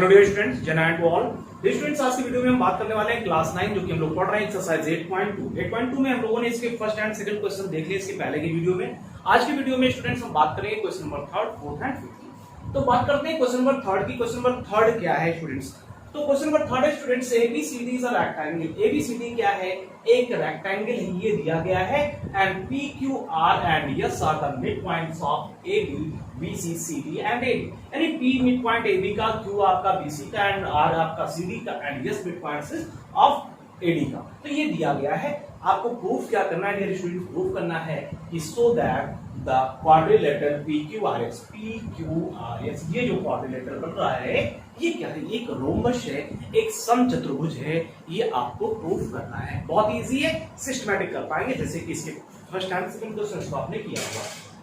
Hello dear students, जय to all. Dear students, आज की वीडियो में हम बात करने वाले हैं क्लास 9 जो कि हम लोग पढ़ रहे हैं एक्सरसाइज 8.2 में हम लोगों ने इसके फर्स्ट एंड सेकंड क्वेश्चन देख लिए इसके पहले की वीडियो में। आज की वीडियो में स्टूडेंट्स हम बात करेंगे क्वेश्चन नंबर 3, 4 एंड 5। तो बात करते हैं क्वेश्चन नंबर 3 की। क्वेश्चन नंबर 3 क्या है स्टूडेंट्स? तो क्वेश्चन नंबर 3 है students, ABCD is a rectangle. ABCD क्या है? एक रेक्टेंगल है, ये दिया गया है and P Q R and S are the mid points of AB BC CD and AD. यानी पी मिड पॉइंट एबी का, क्यू आपका बीसी का एंड आर आपका सीडी का and S mid points of AD का। तो ये दिया गया है। आपको प्रूफ क्या करना है डियर स्टूडेंट्स? प्रूफ करना है कि so that the quadrilateral PQRS, PQRS ये जो क्वाड्रिलेटरल बन रहा है ये क्या है? एक रोम्बस है, एक समचतुर्भुज है। ये आपको प्रूफ करना है। बहुत इजी है, सिस्टमैटिक कर पाएंगे जैसे कि इसके फर्स्ट एंड सेकंड क्वेश्चन को आपने किया हुआ।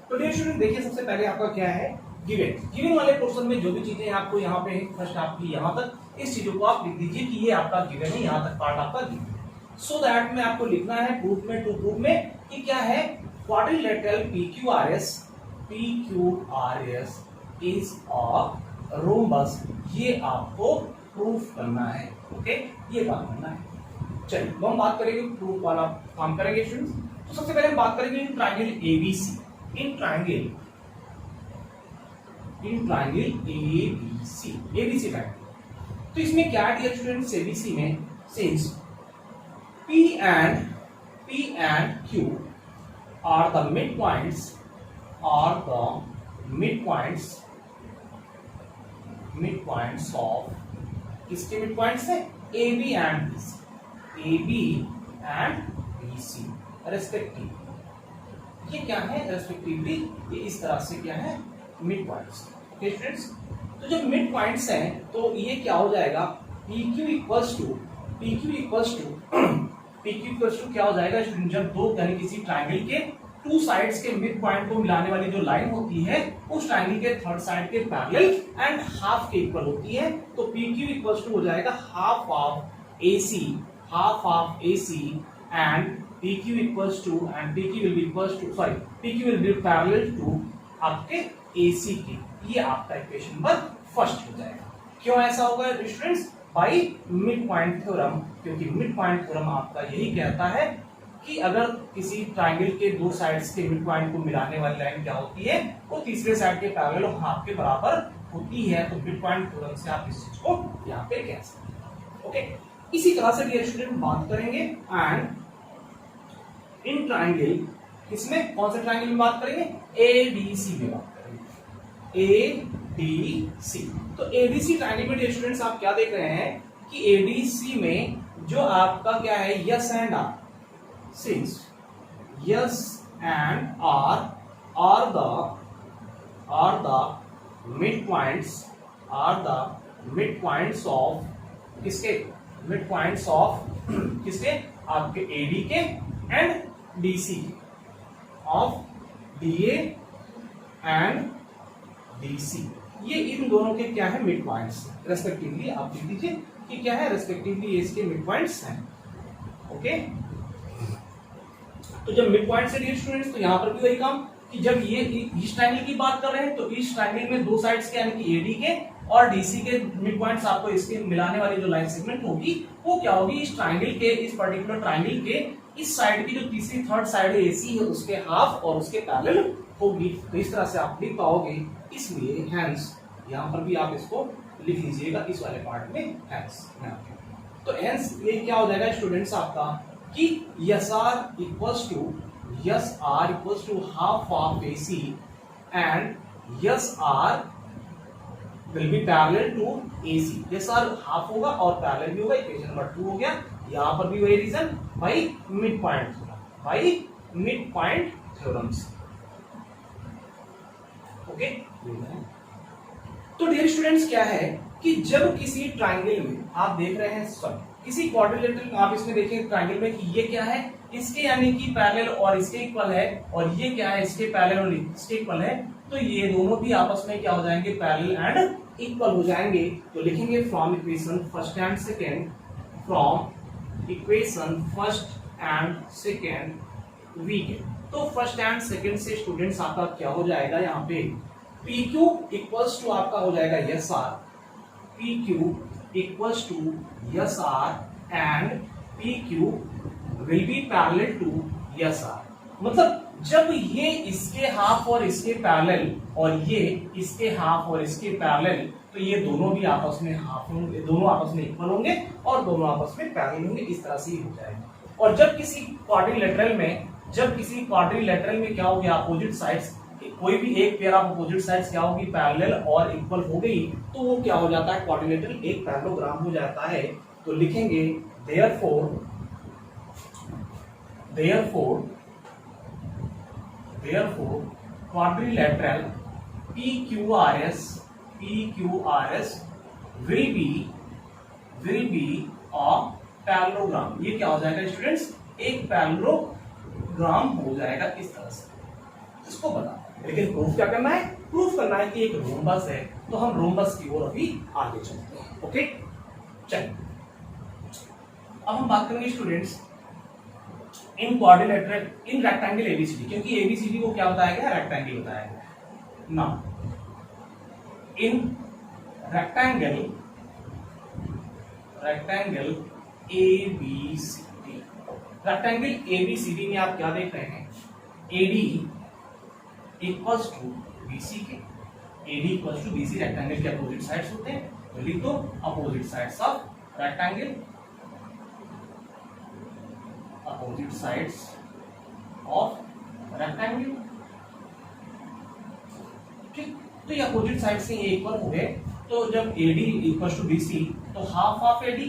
तो डियर स्टूडेंट देखिए, सबसे पहले आपका क्या है? गिवन वाले पोर्शन में जो भी चीजें आपको यहाँ पे फर्स्ट आपकी यहाँ तक इस चीजों को आप लिख दीजिए कि ये आपका गिवन है, यहाँ तक पार्ट आपका गिवन है। सो दैट में आपको लिखना है प्रूफ में, टू प्रूफ में कि क्या है? Quadrilateral PQRS is a rhombus. ये आपको प्रूफ करना है। ओके, ये काम करना है। चलिए तो हम बात करेंगे, प्रूफ वाला काम करेंगे स्टूडेंट्स। तो सबसे पहले हम बात करेंगे in triangle ABC. In triangle ABC triangle. तो इसमें क्या है डियर स्टूडेंट्स? एबीसी में since P and Q are the midpoints of किसके midpoints है? AB and BC respective. ये क्या है? रेस्पेक्टिवली ये इस तरह से क्या है? midpoints। ओके स्टूडेंट्स, तो जब midpoints हैं तो ये क्या हो जाएगा? PQ इक्वल्स टू क्या हो जाएगा स्टूडेंट? जब दो यानी किसी ट्रायंगल के टू साइड्स के मिड पॉइंट को मिलाने वाली जो लाइन होती है उस ट्रायंगल के थर्ड साइड के पैरेलल एंड हाफ के इक्वल होती है। तो PQ इक्वल्स टू हो जाएगा half of AC and PQ equals to and PQ will be parallel to आपके AC के। ये आपका इक्वेशन नंबर फर्स्ट हो जाएगा। क्यों ऐसा होगा students? By mid point theorem, क्योंकि मिड पॉइंट थ्योरम आपका यही कहता है कि अगर किसी ट्रायंगल के दो साइड्स के मिड पॉइंट को मिलाने वाली लाइन क्या होती है? वो तीसरे साइड के पैरेलल और हाफ के बराबर होती है। तो मिड पॉइंट थ्योरम से आप इस चीज को यहाँ पे कह सकते हैं। ओके, इसी तरह से डियर स्टूडेंट बात करेंगे एंड इन ट्रायंगल, किसमें? कौन से ट्रायंगल में बात करेंगे? ADC में बात करेंगे। ADC। तो एडीसी ट्रायंगल में डियर स्टूडेंट्स आप क्या देख रहे हैं कि एडीसी में जो आपका क्या है? S and R, since S and R the mid points of किसके? मिड पॉइंट्स ऑफ किसके? आपके एडी के एंड डीसी के, ऑफ डीए एंड डीसी। ये इन दोनों के क्या है? Mid points respectively. आप लिख दीजिए कि क्या है? रेस्पेक्टिवली इसके मिड पॉइंट्स हैं। ओके, तो जब मिड पॉइंट्स है डियर स्टूडेंट्स तो यहां पर भी वही काम कि जब ये इस ट्रायंगल की बात कर रहे हैं तो इस ट्रायंगल में दो साइड्स के यानी कि एडी के और डीसी के मिड पॉइंट्स आपको इसके मिलाने वाली जो लाइन सेगमेंट होगी वो क्या होगी? इस ट्रायंगल के, इस पर्टिकुलर ट्रायंगल के इस साइड की जो तीसरी थर्ड साइड है एसी है उसके हाफ और उसके पैरेलल होगी। तो इस तरह से आप लिख पाओगे। इसलिए हैंस यहां पर भी आप इसको लिख लीजिएगा इस वाले पार्ट में हैंस। तो हैंस ये क्या हो जाएगा स्टूडेंट्स आपका कि S R equals to half of AC and S R will be parallel to AC। S R हाफ होगा और पैरेलल भी होगा। इक्वेशन नंबर 2 हो गया। यहां पर भी वही reason, by mid point theorems. Okay, तो डियर स्टूडेंट्स क्या है कि जब किसी ट्रायंगल में आप देख रहे हैं किसी क्वाड्रिलेटरल, आप इसमें देखिए ट्रायंगल में कि ये क्या है? इसके यानी कि पैरेलल और इसके इक्वल है, और ये क्या है? इसके पैरेलल और इसके इक्वल है। तो ये दोनों भी आपस में क्या हो जाएंगे? पैरेलल एंड इक्वल हो जाएंगे। तो लिखेंगे from equation first and second we के। तो फर्स्ट एंड सेकंड से स्टूडेंट्स आपका क्या हो जाएगा यहाँ पे PQ इक्वल्स टू आपका हो जाएगा S R PQ equals to SR and PQ will be parallel to SR। मतलब जब ये इसके हाफ और इसके पैरेलल और ये इसके हाफ और इसके पैरेलल, तो ये दोनों भी आपस में हाफ होंगे, दोनों आपस में इक्वल होंगे और दोनों आपस में पैरेलल होंगे, इस तरह से ही हो जाएगा। और जब किसी क्वाड्रिलेटरल में क्या हो गया, अपोजिट साइड्स, कोई भी एक पेयर ऑफ अपोजिट साइड्स क्या होगी, पैरेलल और इक्वल हो गई, तो वो क्या हो जाता है, क्वाड्रिलेटरल एक पैरेललोग्राम हो जाता है। तो लिखेंगे therefore quadrilateral PQRS will be a parallelogram। ये क्या हो जाएगा स्टूडेंट्स, एक पैरेललोग्राम हो जाएगा इस तरह से, इसको बता। लेकिन प्रूफ क्या करना है, प्रूफ करना है कि एक रोम्बस है, तो हम रोम्बस की ओर अभी आगे चलते हैं। ओके चलिए, अब हम बात करेंगे students in quadrilateral in rectangle ABCD, क्योंकि एबीसीडी को क्या बताया गया, रेक्टेंगल बताया गया ना। In rectangle ABCD, rectangle ABCD में आप क्या देख रहे हैं, एडी इक्वल्स टू बीसी के, AD equals to BC rectangle के अपोजिट साइड्स होते हैं, तो लिख दो opposite sides of rectangle, opposite sides of rectangle. ठीक, तो ये अपोजिट साइड से ये इक्वल हो गए, तो जब AD इक्वल टू BC, तो हाफ ऑफ AD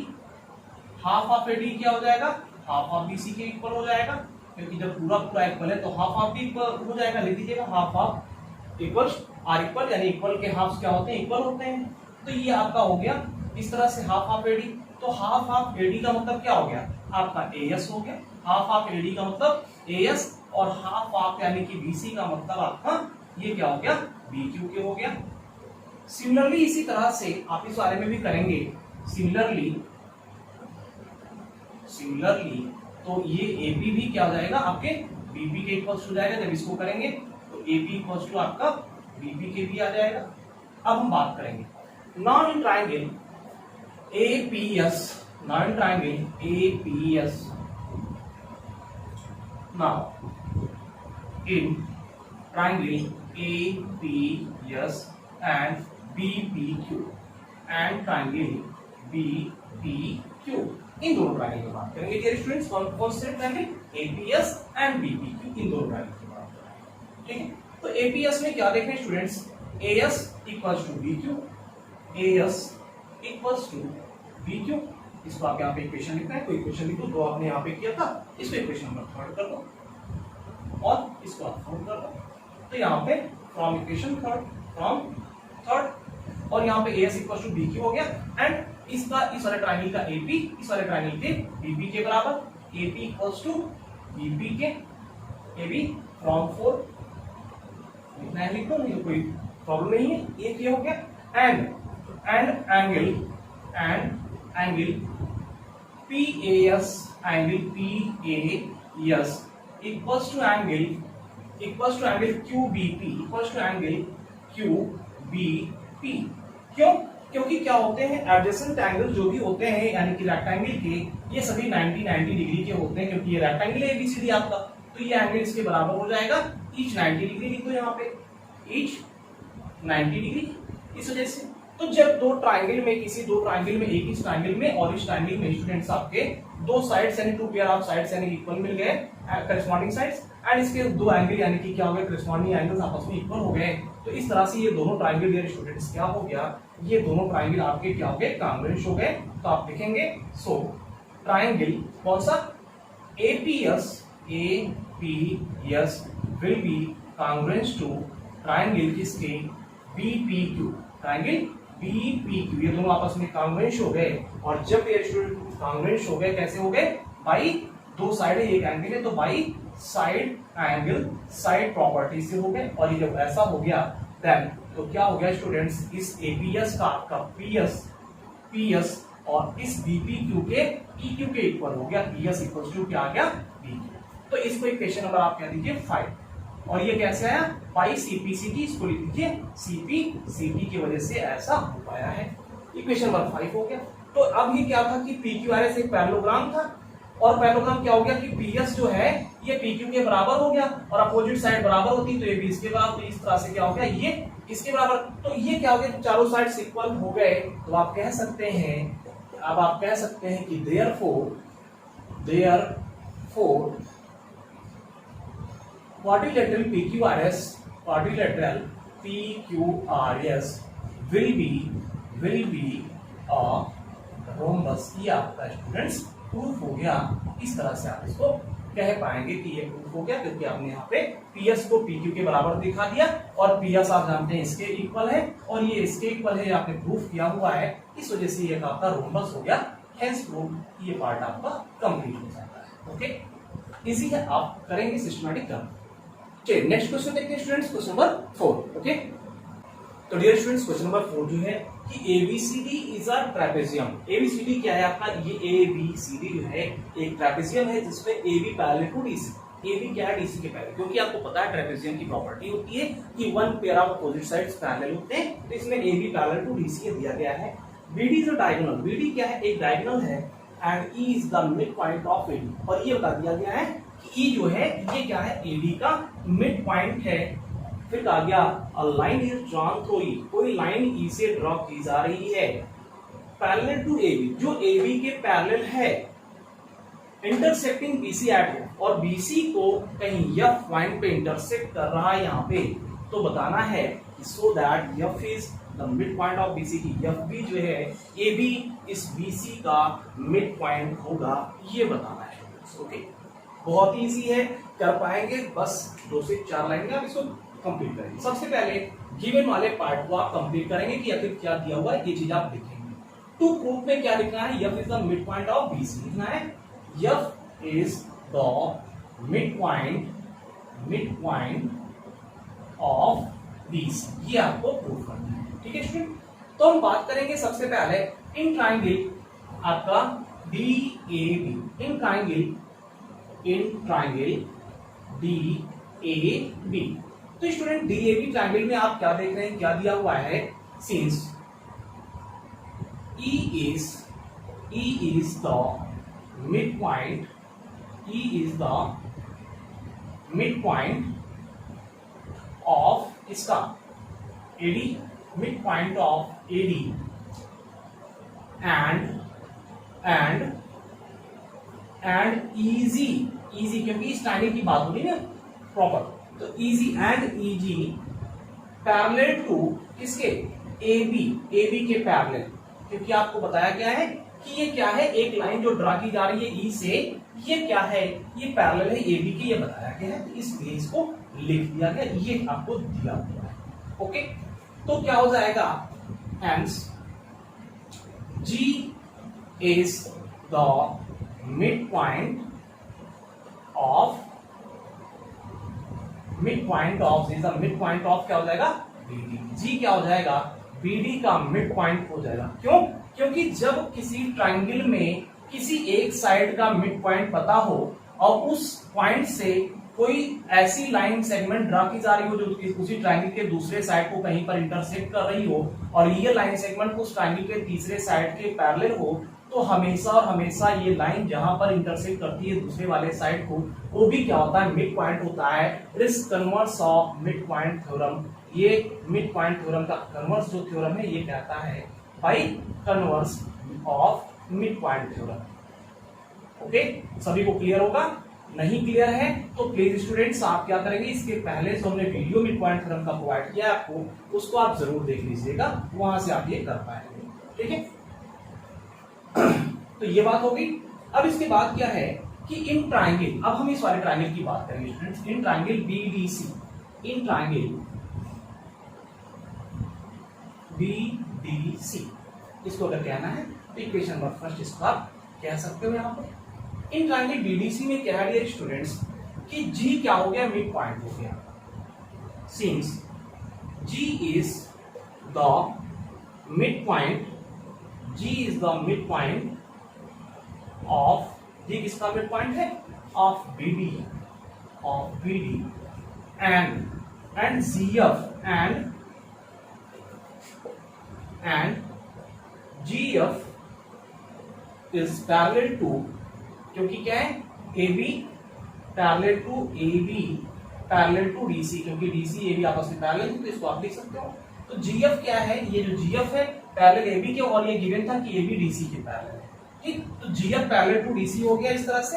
क्या हो जाएगा, हाफ ऑफ BC के इक्वल हो जाएगा, क्योंकि जब पूरा इक्वल है तो हाफ ऑफ भी हो जाएगा। लिख दीजिएगा half of equal are equal, यानी इक्वल के हाफ्स क्या होते हैं, इक्वल होते हैं। तो ये आपका हो गया इस तरह से हाफ ऑफ AD। तो हाफ ऑफ AD का मतलब क्या हो गया, आपका AS हो गया। हाफ ऑफ AD का मतलब AS, और हाफ ऑफ यानी कि BC का मतलब आपका ये क्या हो गया, BQ के हो गया। सिमिलरली इसी तरह से आप इस बारे में भी करेंगे, सिमिलरली तो ये AB भी क्या हो जाएगा, आपके BB के इक्वल्स हो जाएगा। जब इसको करेंगे तो AB इक्वल्स टू आपका BB के भी आ जाएगा। अब हम बात करेंगे non in triangle APS, non triangle APS। Now, in triangle APS and BPQ and triangle BPQ, इन दोनों ट्रायंगल की बात करेंगे डियर स्टूडेंट्स। कौन से ट्रायंगल, APS एंड BPQ, इन दोनों ट्रायंगल की बात करेंगे। ठीक है, तो APS में क्या देखें students, AS equals to BQ, AS equals to BQ। इसको आप यहाँ पे इक्वेशन लिखना है, कोई इक्वेशन लिखो जो आपने यहाँ पे किया था, इसको इक्वेशन नंबर 3 कर दो और इसको आप 4 कर दो। तो यहाँ पे फ्रॉम इक्वेशन थर्ड और यहाँ पे AS इक्वल्स टू BQ हो गया, एंड इसका इस वाले ट्रायंगल का AP इस वाले ट्रायंगल के BB के बराबर, AP इक्वल्स टू BB के AB फ्रॉम 4 लिखना है, लिखो, नहीं कोई प्रॉब्लम नहीं है, ये क्या हो गया। And angle PAS equals to angle QBP। क्यों, क्योंकि क्या होते हैं, एडजेसेंट एंगल जो भी होते हैं यानी कि रेक्टेंगल के, ये सभी 90 डिग्री के होते हैं, क्योंकि ये रेक्टेंगल है ABCD आपका, तो ये एंगल इसके बराबर हो जाएगा, ईच 90 डिग्री लिख दो यहाँ पे, ईच 90 डिग्री। इस वजह से तो जब दो ट्रायंगल में, किसी दो ट्रायंगल में, एक इस ट्रायंगल में और इस ट्रायंगल में स्टूडेंट्स आपके दो साइड्स यानी टू पेयर ऑफ साइड्स यानी इक्वल मिल गए, करस्पॉन्डिंग साइड्स, एंड इसके दो एंगल यानी कि क्या हो गए, करस्पॉन्डिंग एंगल्स आपस में इक्वल हो गए, तो इस तरह से ये दोनों ट्रायंगल डियर स्टूडेंट्स क्या हो गया, ये दोनों ट्रायंगल आपके क्या हो गए, कांग्रुएंट हो गए। तो आप लिखेंगे सो ट्रायंगल कौन सा, APS will be congruent to triangle किसके, BPQ, ट्रायंगल BPQ, ये दोनों आपस में कांग्रुएंट हो गए। और जब ये स्टूडेंट कांग्रुएंट हो गए, कैसे हो गए, बाई दो साइड एक एंगल है तो by side angle side property से हो गए। और ये जब ऐसा हो गया देन तो क्या हो गया स्टूडेंट्स, इस APS का आपका PS और इस BPQ के PQ के इक्वल हो गया, PS इक्वल टू क्या आ गया, BQ। तो इसको इक्वेशन नंबर आप कह दीजिए 5, और ये कैसे आया, बाई CPCT, इसको लिख दीजिए CPCT की वजह से ऐसा हो पाया है। इक्वेशन नंबर 5 हो गया। तो अब ये क्या था कि PQRS एक पैरेललोग्राम था, और पैरेललोग्राम क्या हो गया कि PS जो है ये PQ के बराबर हो गया, और अपोजिट साइड बराबर होती तो ये भी इसके बराबर, तो इस तरह से क्या हो गया ये इसके बराबर। तो ये क्या हो गया, चारों साइड इक्वल हो गए, तो आप कह सकते हैं, अब आप कह सकते हैं कि therefore quadrilateral PQRS will be a rhombus। ये आपका स्टूडेंट्स प्रूफ हो गया। इस तरह से आप इसको कह पाएंगे कि ये प्रूफ हो गया, क्योंकि आपने यहाँ पे PS को PQ के बराबर दिखा दिया, और PS आप जानते हैं इसके इक्वल है, और ये इसके इक्वल है, आपने प्रूफ किया हुआ है। इस वजह से ये आपका रोम्बस हो गया, हेंस प्रूफ ये पार्ट आपका कंप्लीट हो जाता है। ओके, इजी है, आप करेंगे सिस्टमैटिक टर्म। चलिए नेक्स्ट क्वेश्चन देखते हैं स्टूडेंट्स, क्वेश्चन नंबर 4। ओके, तो डियर स्टूडेंट्स क्वेश्चन नंबर 4 जो है कि ABCD is a trapezium. ABCD क्या है आपका, ये ABCD जो है एक ट्रेपेजियम है जिसमें AB parallel to DC। AB क्या है, DC के पैरेलल, क्योंकि आपको पता है ट्रेपेजियम की प्रॉपर्टी होती है कि one pair of opposite sides parallel होते हैं, तो इसमें AB पैरेलल टू DC ये दिया गया है। BD is a diagonal, BD क्या है, एक डायगोनल है, and E is the mid point of AD, और ये बता दिया गया है कि E जो है ये क्या है, AD का मिड पॉइंट है। फिर कहा गया a line is drawn through E, कोई लाइन E से ड्रॉ की जा रही है पैरेलल टू AB, जो AB के पैरेलल है, इंटरसेक्टिंग BC एट F, और BC को कहीं F पॉइंट पे इंटरसेक्ट कर रहा है यहाँ पे, तो बताना है so that F is the mid point of BC की FB जो है AB इस BC का मिड पॉइंट होगा, ये बताना है। ओके, बहुत ही इजी है, कर पाएंगे, बस 2 से 4 लाइन में आप इसको कंप्लीट करेंगे। सबसे पहले गिवन वाले पार्ट को आप कंप्लीट करेंगे कि आखिर क्या दिया हुआ है, ये चीज आप लिखेंगे। टू प्रूफ में क्या लिखना है, F is the mid point of BC लिखना है, F is the mid point of BC, ये आपको प्रूफ करना है। ठीक है स्टूडेंट, तो हम बात करेंगे सबसे पहले इन ट्राइंगल आपका DAB, इन ट्राइंगल DAB। तो स्टूडेंट DAB ट्राइंगल में आप क्या देख रहे हैं, क्या दिया हुआ है, since E is the midpoint, E is the midpoint of इसका AD, midpoint of AD, and easy क्योंकि इस ट्राइंगल की बात हो रही है ना प्रॉपर, तो easy and EG parallel to किसके, AB के पैरेलल, क्योंकि आपको बताया गया है कि ये क्या है, एक लाइन जो ड्रा की जा रही है E से, ये क्या है, ये पैरेलल है AB के, ये बताया गया है, तो इसलिए इसको लिख दिया गया, ये आपको दिया हुआ है। ओके, तो क्या हो जाएगा, hence G is the midpoint of क्या हो जाएगा, BD। G क्या हो जाएगा, BD का मिड पॉइंट हो जाएगा। क्यों, क्योंकि जब किसी ट्राइंगल में किसी एक साइड का मिड पॉइंट पता हो और उस पॉइंट से कोई ऐसी लाइन सेगमेंट ड्रा की जा रही हो जो उसी ट्राइंगल के दूसरे साइड को कहीं पर इंटरसेक्ट कर रही हो, और ये लाइन सेगमेंट उस ट्राइंगल के तीसरे साइड के पैरेलल हो, तो हमेशा और हमेशा ये लाइन जहां पर इंटरसेक्ट करती है दूसरे वाले साइड को, वो भी क्या होता है, मिड पॉइंट होता है। इस converse of mid point theorem, ये मिड पॉइंट थ्योरम का कन्वर्स जो थ्योरम है ये कहता है by converse of mid point theorem. Okay, सभी को क्लियर होगा, नहीं क्लियर है तो प्लीज स्टूडेंट्स आप क्या करेंगे, इसके पहले जो हमने वीडियो मिड पॉइंट थ्योरम का प्रोवाइड किया आपको, उसको आप जरूर देख लीजिएगा, वहां से आप ये कर पाएंगे। ठीक है, तो ये बात होगी। अब इसके बाद क्या है कि इन ट्राइंगल, अब हम इस वाले ट्राइंगल की बात करेंगे students, in triangle BDC, in triangle BDC, इसको अगर कहना है तो इक्वेशन नंबर फर्स्ट इसको आप कह सकते हो यहाँ पर। इन ट्राइंगल BDC में क्या है डियर स्टूडेंट्स कि G क्या हो गया, मिड पॉइंट हो गया, since G is the midpoint, G is the midpoint of, G किसका मिड पॉइंट है, of BD and CF and GF is parallel to, क्योंकि क्या है AB parallel to AB parallel to DC, क्योंकि DC AB आपस में parallel है तो इसको आप लिख सकते हो। तो GF क्या है, ये जो GF है पैरेलल AB के, और ये गिवन था कि AB DC के पैरेलल है, ठीक। तो GF पैरेलल टू DC हो गया इस तरह से।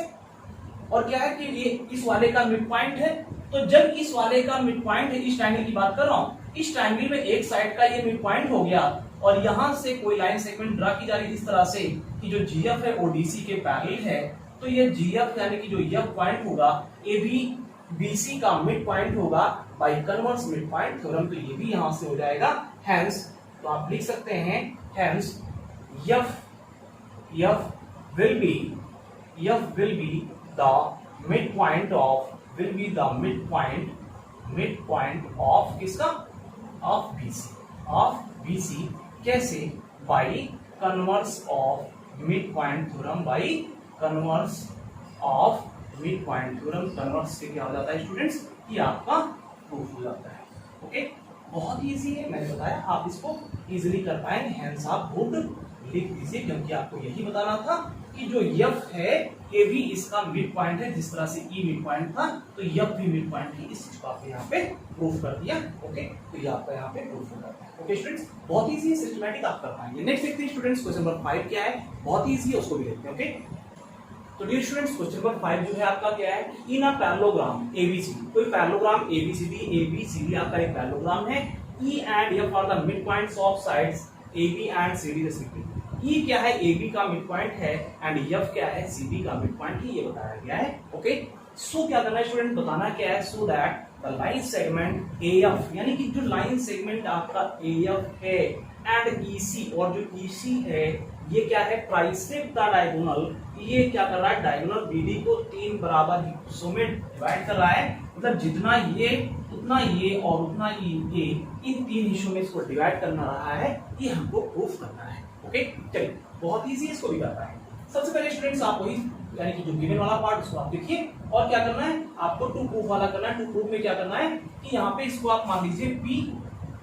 और क्या है कि ये इस वाले का मिड पॉइंट है, तो जब इस वाले का मिड पॉइंट है, इस ट्रायंगल की बात कर रहा हूं, इस ट्रायंगल में एक साइड का ये मिड पॉइंट हो गया और यहां से कोई लाइन सेगमेंट ड्रा की जा रही है इस तरह से कि जो GF है वो DC के पैरेलल है। तो ये GF यानी कि जो F पॉइंट होगा AB BC का मिड पॉइंट होगा by converse mid point theorem, तो ये भी यहां से हो जाएगा। हेंस तो आप लिख सकते हैं hence F will be the midpoint of किसका, of BC कैसे, by converse of midpoint theorem, converse से क्या हो जाता है स्टूडेंट्स, ये आपका प्रूफ हो जाता है। ओके, बहुत इजी है, मैंने बताया आप इसको इजीली कर पाएंगे। हेंस आप वुड लिख दीजिए, क्योंकि आपको यही बताना था कि जो F है ये भी इसका मिड पॉइंट है, जिस तरह से E मिड पॉइंट था तो F भी मिड पॉइंट है। इस चीज को आपने यहाँ पे प्रूफ कर दिया। ओके, तो ये आपका यहाँ पे प्रूफ हो जाता है। ओके स्टूडेंट्स, बहुत इजी सिस्टमैटिक आप कर पाएंगे। नेक्स्ट देखते हैं स्टूडेंट्स क्वेश्चन नंबर 5 क्या है, बहुत इजी है, उसको भी देखते हैं। ओके, तो डियर स्टूडेंट्स क्वेश्चन नंबर 5 जो है आपका क्या है, इन अ पैरेललोग्राम ABCD, कोई पैरेललोग्राम ABCD आपका एक पैरेललोग्राम है। E and F are the mid points of sides AB and CD respectively. E क्या है, AB का मिड पॉइंट है, एंड F क्या है, CD का मिड पॉइंट है, ये बताया गया है। ओके, सो क्या करना है स्टूडेंट, बताना क्या है, so that the line segment AF, यानी कि जो लाइन सेगमेंट आपका AF है एंड EC, और जो EC है ये क्या है, ट्राइसेक्ट द डायगोनल, ये क्या कर रहा है, डायगोनल BD को 3 बराबर हिस्सों में डिवाइड कर रहा है। मतलब जितना ये उतना ये और उतना ये, इन 3 हिस्सों में इसको डिवाइड करना रहा है, ये हमको प्रूफ करना है। ओके, चलिए बहुत इजी है, इसको भी करना है। सबसे पहले स्टूडेंट्स आप वही यानी कि जो गिवन वाला पार्ट उसको आप देखिए, और क्या करना है आपको टू प्रूफ वाला करना है। टू प्रूफ में क्या करना है कि यहाँ पे इसको आप मान लीजिए P,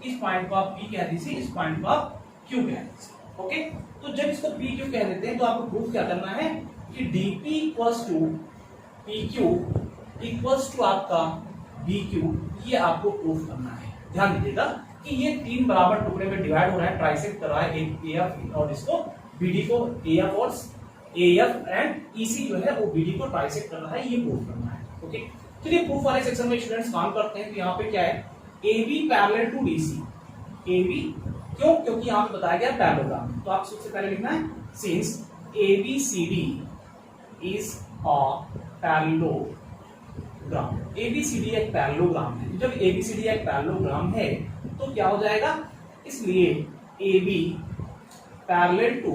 इस पॉइंट को आप P कह दीजिए, इस पॉइंट को आप Q कह दीजिए। ओके, तो जब इसको PQ कह देते हैं तो आपको प्रूफ क्या करना है कि DP equals to PQ equals to आपका BQ, ये आपको प्रूफ करना है। ध्यान दीजिएगा कि ये 3 बराबर टुकड़े में डिवाइड हो रहा है, ट्राइसेक्ट कर रहा है, एक AF और इसको BD को, AF और AF एंड EC जो है वो BD को ट्राइसेक्ट कर रहा है, ये प्रूफ करना है। ओके, चलिए प्रूफ वाले सेक्शन में स्टूडेंट्स काम करते हैं। तो यहाँ पे क्या है, AB parallel to DC, AB क्यों, क्योंकि यहाँ पे बताया गया पैरेललोग्राम, तो आप सबसे पहले लिखना है since ABCD is a parallelogram, ABCD एक पैरेललोग्राम है। जब ABCD एक पैरेललोग्राम है तो क्या हो जाएगा, इसलिए AB पैरेलल टू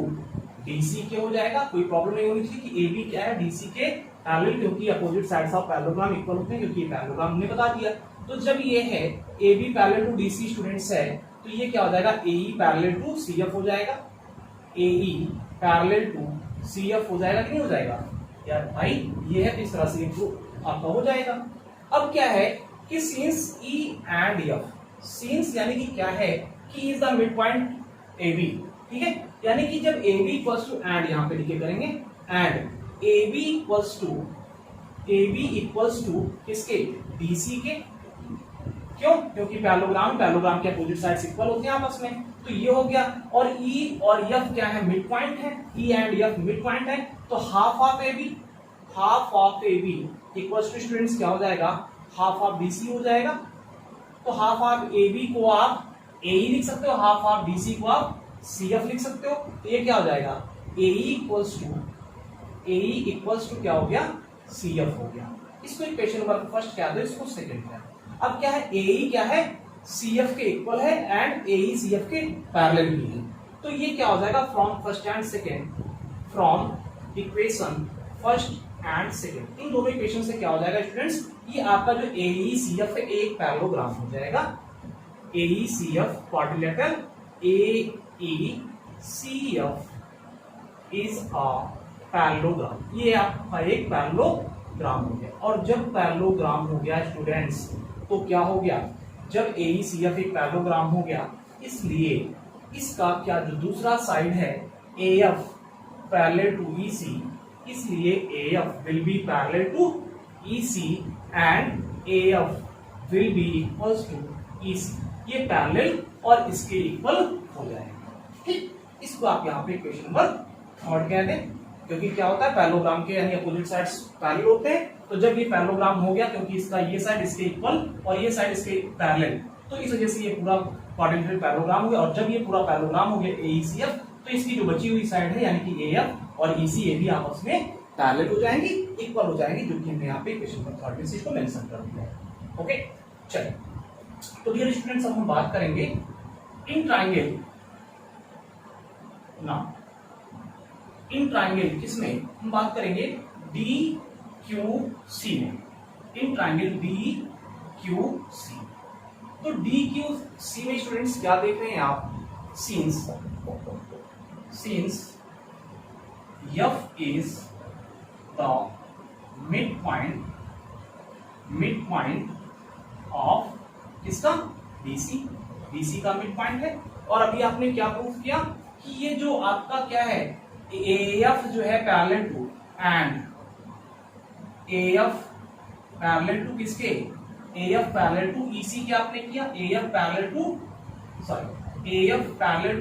DC के हो जाएगा। कोई प्रॉब्लम नहीं होनी चाहिए कि AB क्या है DC के पैरेलल, क्योंकि opposite sides of parallelogram equal होते हैं, क्योंकि ये पैरेललोग्राम हमने बता दिया। तो जब ये है AB parallel to DC students है तो ये क्या हो जाएगा, AE पैरेलल टू CF हो जाएगा, AE पैरेलल टू CF हो जाएगा कि नहीं हो जाएगा यार भाई, ये है इस तरह से आपका हो जाएगा। अब क्या है कि since E and F, since यानी कि क्या है कि is the mid point AB, ठीक है, यानी कि जब AB इक्वल्स टू एंड, यहाँ पे लिखे करेंगे एंड AB इक्वल्स टू किसके, DC के, क्यों, क्योंकि पैरेललोग्राम के अपोजिट साइड्स इक्वल होते हैं आपस में, तो ये हो गया। और E और F क्या है, मिड पॉइंट है, E and F mid point है, तो half of AB equals to students क्या हो जाएगा, हाफ ऑफ BC हो जाएगा। तो हाफ ऑफ AB को आप AE लिख सकते हो, हाफ ऑफ BC को आप CF लिख सकते हो, तो ये क्या हो जाएगा, AE इक्वल्स टू क्या हो गया, CF हो गया। इसको इक्वेशन नंबर फर्स्ट क्या दो, इसको सेकंड क्या। अब क्या है, AE क्या है, CF के इक्वल है एंड AE CF के पैरेलल भी है, तो ये क्या हो जाएगा, from first and second, from equation first and second, इन दोनों इक्वेशन से क्या हो जाएगा स्टूडेंट्स, ये आपका जो AE CF है एक पैरेललोग्राम हो जाएगा। AE CF quadrilateral AE CF is a parallelogram, ये आपका एक पैरेललोग्राम हो गया। और जब पैरेललोग्राम हो गया स्टूडेंट्स तो क्या हो गया, जब AE CF एक पैरेललोग्राम हो गया, इसलिए इसका क्या जो दूसरा साइड है AF पैरेलल टू EC, इसलिए AF will be parallel to EC and AF will be equals to EC। ये पैरेलल और इसके इक्वल हो जाएगा। ठीक, इसको आप यहाँ पे इक्वेशन नंबर 3 कहते हैं, क्योंकि क्या होता है पैरेललोग्राम के यानी अपोजिट साइड्स पैरेलल होते हैं। तो जब ये पैरेललोग्राम हो गया, क्योंकि इसका ये साइड इसके इक्वल और ये साइड इसके पैरेलल, तो इस वजह से ये पूरा क्वाड्रिलेटरल पैरेललोग्राम हो गया। और जब ये पूरा पैरेललोग्राम हो गया AECF, तो इसकी जो बची हुई साइड है यानी कि AF और EC ये भी आपस में पैरेलल हो जाएंगी, इक्वल हो जाएंगी, जो कि हमने यहाँ पे इक्वेशन नंबर 3 में इसको मेंशन कर दिया है। ओके, चलिए तो डियर स्टूडेंट्स, अब हम बात करेंगे इन ट्राइंगल ना, इन ट्राइंगल किसमें हम बात करेंगे DQC में, इन ट्राइंगल DQC। तो DQC में स्टूडेंट्स क्या देख रहे हैं आप, scenes F is the midpoint of किसका, BC का मिड पॉइंट है। और अभी आपने क्या प्रूफ किया कि ये जो आपका क्या है AF जो है parallel to, and AF parallel to किसके, AF पैरेलल टू EC के आपने किया, AF पैरेलल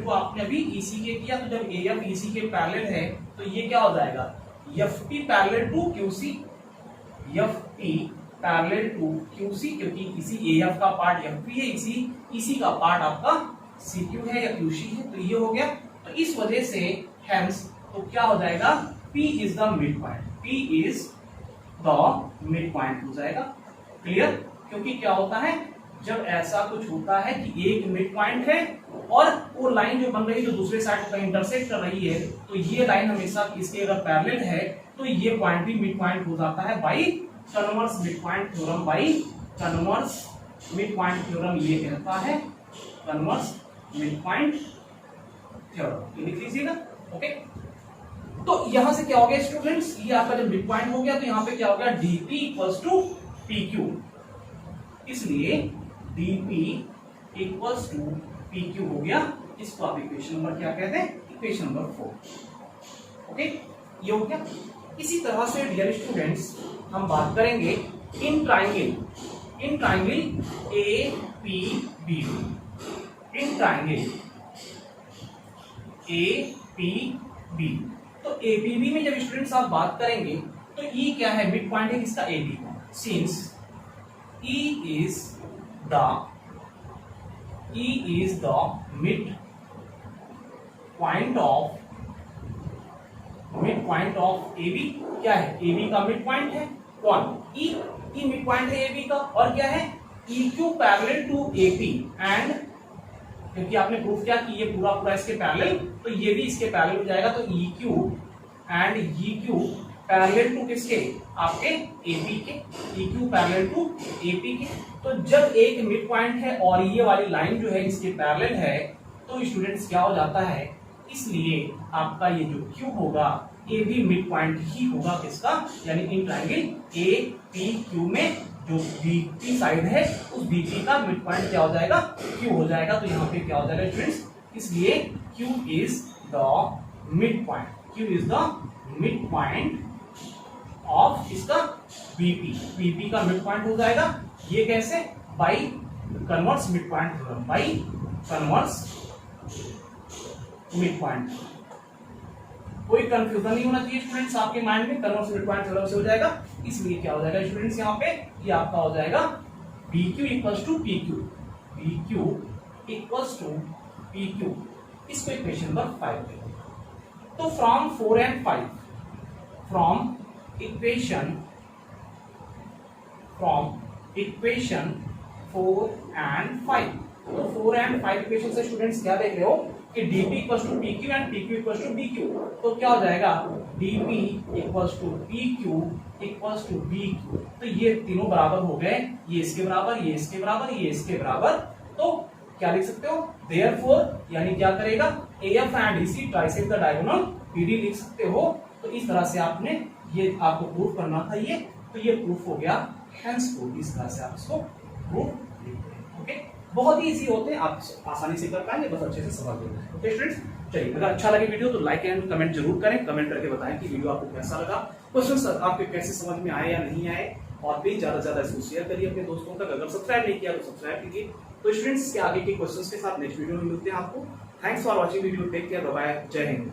टू आपने अभी EC के किया। तो जब AF EC के पैरेलल है तो ये क्या हो जाएगा, FP parallel to QC, FP parallel to QC, क्योंकि इसी AF का पार्ट FP है, इसी EC का पार्ट आपका CQ है या QC है। तो ये हो गया। तो इस वजह से हेंस तो क्या हो जाएगा, P is the mid point, P is the mid point हो जाएगा। क्लियर, क्योंकि क्या होता है जब ऐसा कुछ होता है कि एक मिड पॉइंट है और वो लाइन जो बन रही है जो दूसरे साइड का इंटरसेक्ट कर रही है, तो ये लाइन हमेशा इसके अगर पैरेलल है तो ये पॉइंट भी मिड पॉइंट हो जाता है by converse mid point theorem. By converse mid point theorem ये कहता है कन्वर्स मिड पॉइंट थ्योरम, ये लिख लीजिएगा। ओके, तो यहां से क्या हो गया स्टूडेंट्स, ये आपका जब मिड पॉइंट हो गया तो यहां पे क्या हो गया, DP इक्वल्स टू PQ, इसलिए DP इक्वल्स टू PQ हो गया। इसको आप इक्वेशन नंबर क्या कहते हैं, इक्वेशन नंबर 4। ओके, ये हो गया। इसी तरह से डियर स्टूडेंट्स हम बात करेंगे in triangle APB, in triangle APB। तो APB में जब स्टूडेंट्स आप बात करेंगे तो E क्या है, मिड पॉइंट है किसका, AB का। Since E is the mid point of AB। क्या है, AB का मिड पॉइंट है कौन, E मिड पॉइंट है AB का। और क्या है, EQ parallel to AP, and क्योंकि आपने प्रूफ किया कि ये पूरा इसके पैरेलल, तो ये भी इसके पैरेलल हो जाएगा। तो EQ and EQ parallel to किसके, आपके AP के, EQ पैरेलल टू AP के। तो जब एक मिड पॉइंट है और ये वाली लाइन जो है इसके पैरेलल है, तो स्टूडेंट्स क्या हो जाता है, इसलिए आपका ये जो Q होगा ये भी मिड पॉइंट ही होगा किसका, यानी इन ट्रायंगल APQ में जो BP साइड है उस BP का मिड पॉइंट क्या हो जाएगा, Q हो जाएगा। तो यहाँ पे क्या हो जाएगा स्टूडेंट्स, इसलिए Q is the mid point, Q is the mid point of इसका BP का मिड पॉइंट हो जाएगा। ये कैसे, by converse mid point theorem, by converse mid point. कोई कंफ्यूजन नहीं होना चाहिए स्टूडेंट्स आपके माइंड में, कन्वर्स मिड पॉइंट थ्योरम से हो जाएगा। इसलिए क्या हो जाएगा स्टूडेंट्स, यहाँ पे ये आपका हो जाएगा BQ equals to PQ, BQ equals to PQ। इसको इक्वेशन नंबर 5 पे। तो from 4 and 5, from equation 4 and 5, तो 4 and 5 इक्वेशन से स्टूडेंट्स क्या देख रहे हो कि DP इक्वल्स टू PQ एंड PQ इक्वल्स टू BQ। तो क्या हो जाएगा, DP equals to PQ equals to BQ। तो ये तीनों बराबर हो गए, ये इसके बराबर, ये इसके बराबर, ये इसके बराबर। तो क्या लिख सकते हो, देयरफॉर, यानी क्या करेगा, AF and EC trisect the diagonal BD लिख सकते हो। तो इस तरह से आपने ये आपको प्रूफ करना था ये, तो ये प्रूफ हो गया, हेंस प्रूफ। इस तरह से आप इसको प्रूफ लिखते हैं। ओके, बहुत ही इजी होते हैं, आप आसानी से कर पाएंगे, बस अच्छे से समझ लेना है। ओके स्टूडेंट्स, चलिए, अगर अच्छा लगे वीडियो तो लाइक एंड कमेंट जरूर करें, कमेंट करके बताएं कि वीडियो आपको कैसा लगा, क्वेश्चन आपके कैसे समझ में आए या नहीं आए, और प्लीज ज्यादा से ज्यादा इसको शेयर करिए अपने दोस्तों तक। अगर सब्सक्राइब नहीं किया तो सब्सक्राइब कीजिए। तो स्टूडेंट्स, के आगे के क्वेश्चंस के साथ नेक्स्ट वीडियो में मिलते हैं आपको। Thanks for watching video, take care, bye bye, जय हिंद।